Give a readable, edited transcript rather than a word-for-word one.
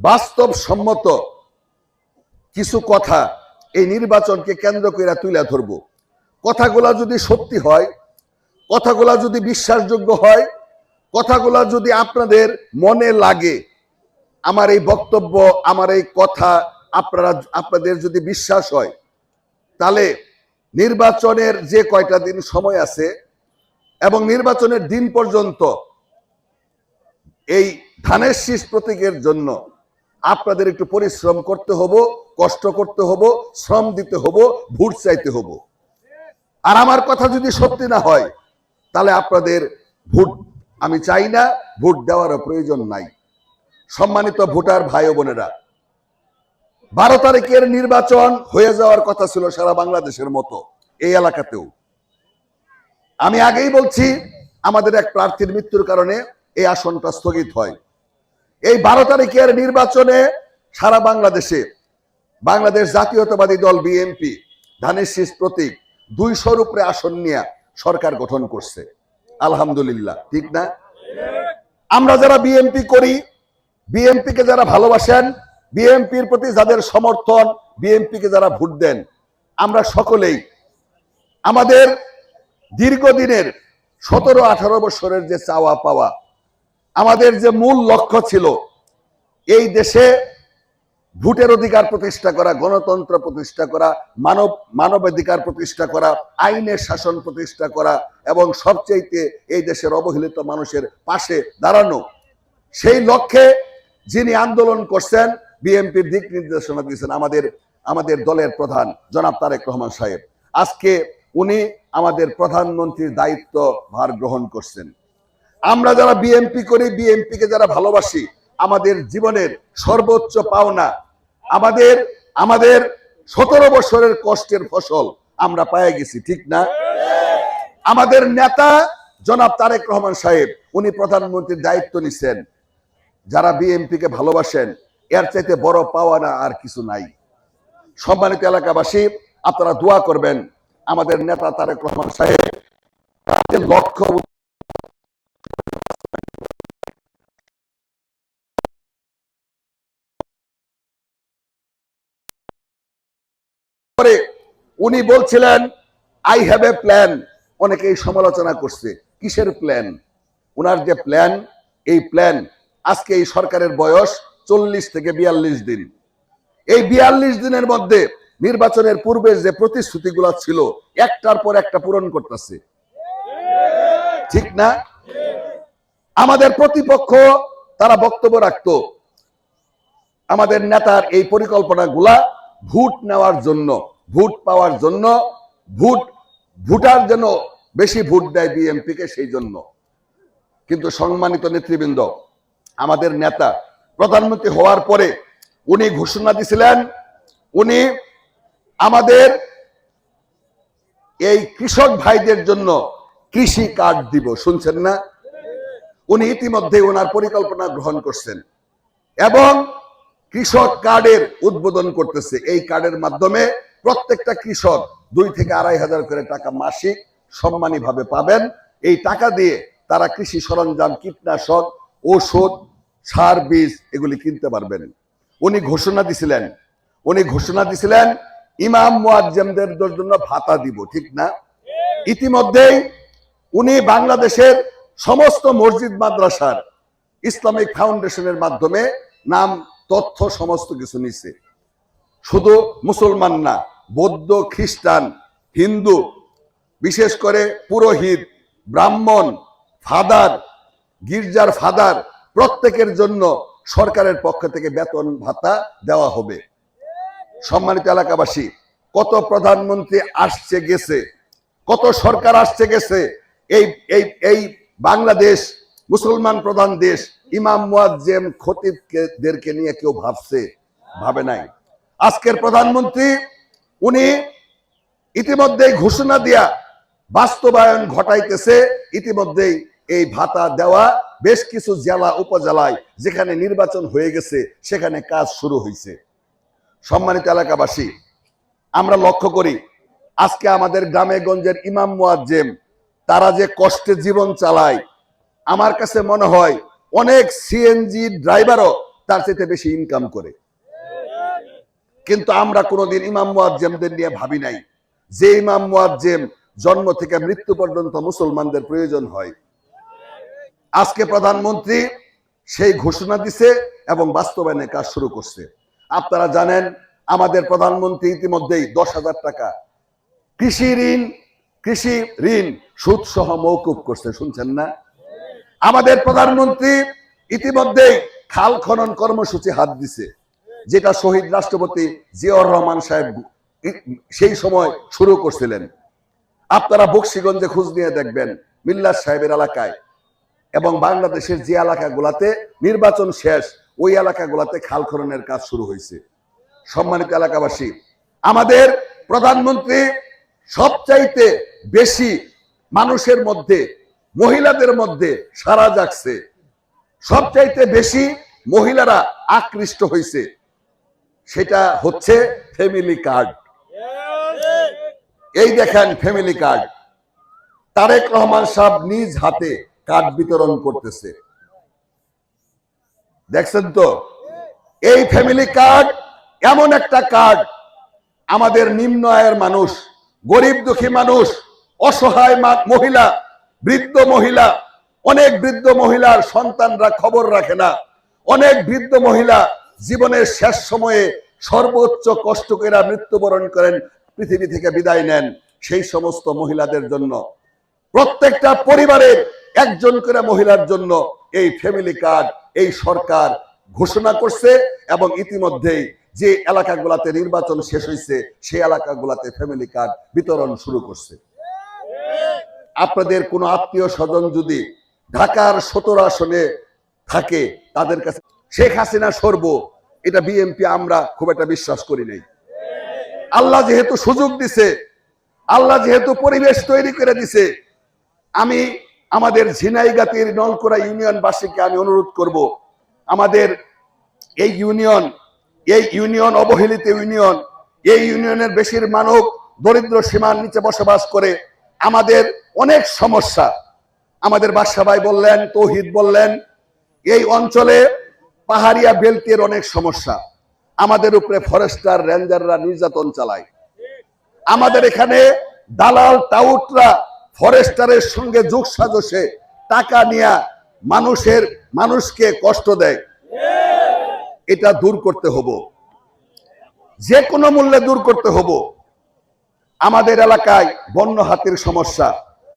বাস্তবসম্মত কিছু কথা এই নির্বাচনকে কেন্দ্র করে তুলে ধরব। কথাগুলা যদি সত্যি হয়, কথাগুলা যদি বিশ্বাসযোগ্য হয়, কথাগুলা যদি আপনাদের মনে লাগে, আমার এই বক্তব্য, আমার এই কথা আপনাদের যদি বিশ্বাস হয়, তাহলে নির্বাচনের যে কয়টা দিন সময় আছে এবং নির্বাচনের দিন পর্যন্ত এই ধানের শীষ প্রতীকের জন্য আপনাদের একটু পরিশ্রম করতে হবো, কষ্ট করতে হবো, শ্রম দিতে হবো, ভোট চাইতে হবো। আর আমার কথা যদি সত্যি না হয়, তাহলে আপনাদের ভোট আমি চাই না, ভোট দেওয়ারও প্রয়োজন নাই। সম্মানিত ভোটার ভাই ও বোনেরা, 12 তারিখের নির্বাচন হয়ে যাওয়ার কথা ছিল সারা বাংলাদেশের মতো এই এলাকাতেও। আমি আগেই বলছি, আমাদের এক প্রার্থীর মৃত্যুর কারণে এই আসনটা স্থগিত হয়। এই 12 তারিখের নির্বাচনে সারা বাংলাদেশে বাংলাদেশ জাতীয়তাবাদী দল বিএনপি ধানের শীষ প্রতীক 200-র উপরে আসন নিয়ে সরকার গঠন করছে। আলহামদুলিল্লাহ, ঠিক না? আমরা যারা বিএনপি করি, বিএনপিকে যারা ভালোবাসেন, বিএনপির প্রতি যাদের সমর্থন, বিএনপিকে যারা ভোট দেন, আমরা সকলেই আমাদের দীর্ঘদিনের 17-18 বছরের যে চাওয়া পাওয়া, আমাদের যে মূল লক্ষ্য ছিল এই দেশে ভোটের অধিকার প্রতিষ্ঠা করা, গণতন্ত্র প্রতিষ্ঠা করা, মানবাধিকার প্রতিষ্ঠা করা, আইনের শাসন প্রতিষ্ঠা করা এবং সবচেয়ে এই দেশের অবহেলিত মানুষের পাশে দাঁড়ানো, সেই লক্ষ্যে যিনি আন্দোলন করছেন, বিএনপির দিক নির্দেশনা দিয়েছেন আমাদের দলের প্রধান জনাব তারেক রহমান সাহেব। আজকে উনি আমাদের প্রধানমন্ত্রীর দায়িত্ব ভার গ্রহণ করছেন। আমরা যারা বিএনপি করি, বিএনপিকে যারা ভালোবাসি, আমাদের জীবনের সর্বোচ্চ পাওনা, আমাদের 17 বছরের কষ্টের ফসল আমরা পেয়ে গেছি, ঠিক না? আমাদের নেতা জনাব তারেক রহমান সাহেব, উনি প্রধানমন্ত্রীর দায়িত্ব নিছেন। যারা বিএনপিকে ভালোবাসেন, এর চাইতে বড় পাওনা আর কিছু নাই। সম্মানিত এলাকাবাসী, আপনারা দোয়া করবেন আমাদের নেতা তারেক রহমান সাহেব লক্ষ্য উনি বলছিলেন আই হ্যাভ এ প্ল্যান। অনেকেই সমালোচনা করছে, কিসের প্ল্যান? উনার যে প্ল্যান, এই প্ল্যান, আজকে এই সরকারের বয়স 40 থেকে 42 দিন। এই 42 দিনের মধ্যে নির্বাচনের পূর্বে যে প্রতিশ্রুতিগুলো ছিল একটার পর একটা পূরণ করতেছে, ঠিক না? আমাদের প্রতিপক্ষ তারা বক্তব্য রাখতো আমাদের নেতার এই পরিকল্পনাগুলা ভোট নেওয়ার জন্য, ভোট পাওয়ার জন্য, ভোটার যেন বেশি ভোট দেয় বিএনপিকে, সেই জন্য। কিন্তু সম্মানিত নেতৃবৃন্দ, আমাদের নেতা প্রধানমন্ত্রী হওয়ার পরে উনি ঘোষণা দিয়েছিলেন উনি আমাদের এই কৃষক ভাইদের জন্য কৃষি কার্ড দিব। শুনছেন না? উনি ইতিমধ্যে ওনার পরিকল্পনা গ্রহণ করছেন এবং কৃষক কার্ডের উদ্বোধন করতেছে। এই কার্ডের মাধ্যমে প্রত্যেকটা কৃষক 2 থেকে 2.5 হাজার করে টাকা মাসিক সম্মানীভাবে পাবেন। এই টাকা দিয়ে তারা কৃষি সরঞ্জাম, কীটনাশক, ঔষধ, সার, বীজ এগুলি কিনতে পারবেন। উনি ঘোষণা দিছিলেন ইমাম মুয়াজ্জিমদের জন্য ভাতা দিব, ঠিক না? ইতিমধ্যেই উনি বাংলাদেশের সমস্ত মসজিদ মাদ্রাসার ইসলামিক ফাউন্ডেশনের মাধ্যমে নাম, তথ্য সমস্ত কিছু নিছে। শুধু মুসলমান না, বৌদ্ধ, খ্রিস্টান, হিন্দু, বিশেষ করে পুরোহিত, ব্রাহ্মণ, ফাদার, গির্জার ফাদার, প্রত্যেকের জন্য সরকারের পক্ষ থেকে বেতন ভাতা দেওয়া হবে। সম্মানিত এলাকাবাসী, কত প্রধানমন্ত্রী আসছে গেছে, কত সরকার আসছে গেছে, এই বাংলাদেশ মুসলমান প্রধান দেশ, ইমাম মুয়াজ্জিম খতিবদেরকে নিয়ে কেউ ভাবে নাই। আজকের প্রধানমন্ত্রী উনি ইতিমধ্যেই ঘোষণা দিয়া বাস্তবায়ন ঘটাইতেছে। ইতিমধ্যেই এই ভাতা দেওয়া বেশ কিছু জেলা, উপজেলায় যেখানে নির্বাচন হয়ে গেছে সেখানে কাজ শুরু হয়েছে। সম্মানিত এলাকাবাসী, আমরা লক্ষ্য করি আজকে আমাদের গ্রামে গঞ্জের ইমাম মুয়াজ্জিম তারা যে কষ্টে জীবন চালায়, আমার কাছে মনে হয় অনেক সিএনজি ড্রাইভারও তার চাইতে বেশি ইনকাম করে। কিন্তু আমরা কোনোদিন ইমাম মুয়াজ্জেমদের নিয়ে ভাবি নাই যে ইমাম মুয়াজ্জেম জন্ম থেকে মৃত্যু পর্যন্ত মুসলমানদের প্রয়োজন হয়। আজকে প্রধানমন্ত্রী সেই ঘোষণা দিছে এবং বাস্তবায়নের কাজ শুরু করছে। আপনারা জানেন আমাদের প্রধানমন্ত্রী ইতিমধ্যেই 10,000 টাকা কৃষি ঋণ সুদ সহ মওকুফ করছে, শুনছেন না? আমাদের প্রধানমন্ত্রী ইতিমধ্যেই খাল খনন কর্মসূচি হাত দিছে, যেটা শহীদ রাষ্ট্রপতি জিয়াউর রহমান সাহেব সেই সময় শুরু করছিলেন। আপনারা বকশীগঞ্জে খোঁজ নিয়ে দেখবেন মিল্লাত সাহেবের এলাকায় এবং বাংলাদেশের যে এলাকাগুলাতে নির্বাচন শেষ ওই এলাকাগুলাতে খাল খননের কাজ শুরু হয়েছে। সম্মানিত এলাকাবাসী, আমাদের প্রধানমন্ত্রী সবচাইতে বেশি মানুষের মধ্যে, মহিলাদের মধ্যে সাড়া জাগছে, সবচাইতে বেশি মহিলারা আকৃষ্ট হয়েছে, সেটা হচ্ছে ফ্যামিলি কার্ড। এই দেখেন ফ্যামিলি কার্ড, তারেক রহমান সাহেব নিজ হাতে কার্ড বিতরণ করতেছে, দেখছেন তো? এই ফ্যামিলি কার্ড এমন একটা কার্ড আমাদের নিম্ন আয়ের মানুষ, গরিব দুঃখী মানুষ, অসহায় মহিলা, বৃদ্ধ মহিলা, অনেক বৃদ্ধ মহিলার সন্তানরা খবর রাখে না, অনেক বৃদ্ধ মহিলা জীবনের শেষ সময়ে সর্বোচ্চ কষ্ট করে মৃত্যুবরণ করেন, পৃথিবী থেকে বিদায় নেন। সেই সমস্ত মহিলাদের জন্য প্রত্যেকটা পরিবারের একজন করে মহিলার জন্য এই ফ্যামিলি কার্ড এই সরকার ঘোষণা করছে এবং ইতিমধ্যেই যে এলাকাগুলাতে নির্বাচন শেষ হয়েছে সেই এলাকাগুলাতে ফ্যামিলি কার্ড বিতরণ শুরু করছে। আপনাদের কোনো আত্মীয় স্বজন যদি ঢাকার 17 আসনে থাকে, তাদের কাছে শেখ হাসিনা সরব, এটা বিএনপি আমরা খুব একটা বিশ্বাস করি নাই। আল্লাহ যেহেতু সুযোগ দিছে, আল্লাহ যেহেতু পরিবেশ তৈরি করে দিছে, আমি আমাদের ঝিনাইগাতির নলকুড়া ইউনিয়নবাসীকে আমি অনুরোধ করব, আমাদের এই ইউনিয়ন অবহেলিত ইউনিয়ন, এই ইউনিয়নের বেশির মানুষ দরিদ্র সীমার নিচে বসবাস করে। আমাদের অনেক সমস্যা, আমাদের বাদশা ভাই বললেন, তৌহিদ বললেন, এই অঞ্চলে পাহাড়িয়া বেল্টের অনেক সমস্যা। আমাদের উপরে ফরেস্টার রেঞ্জাররা নির্যাতন চালায়। আমাদের এখানে দালাল টাউটরা ফরেস্টারের সঙ্গে যোগ সাজসে টাকা নিয়ে মানুষকে কষ্ট দেয়। এটা দূর করতে হবে, যে কোনো মূল্যে দূর করতে হবে। আমাদের এলাকায় বন্য হাতির সমস্যা,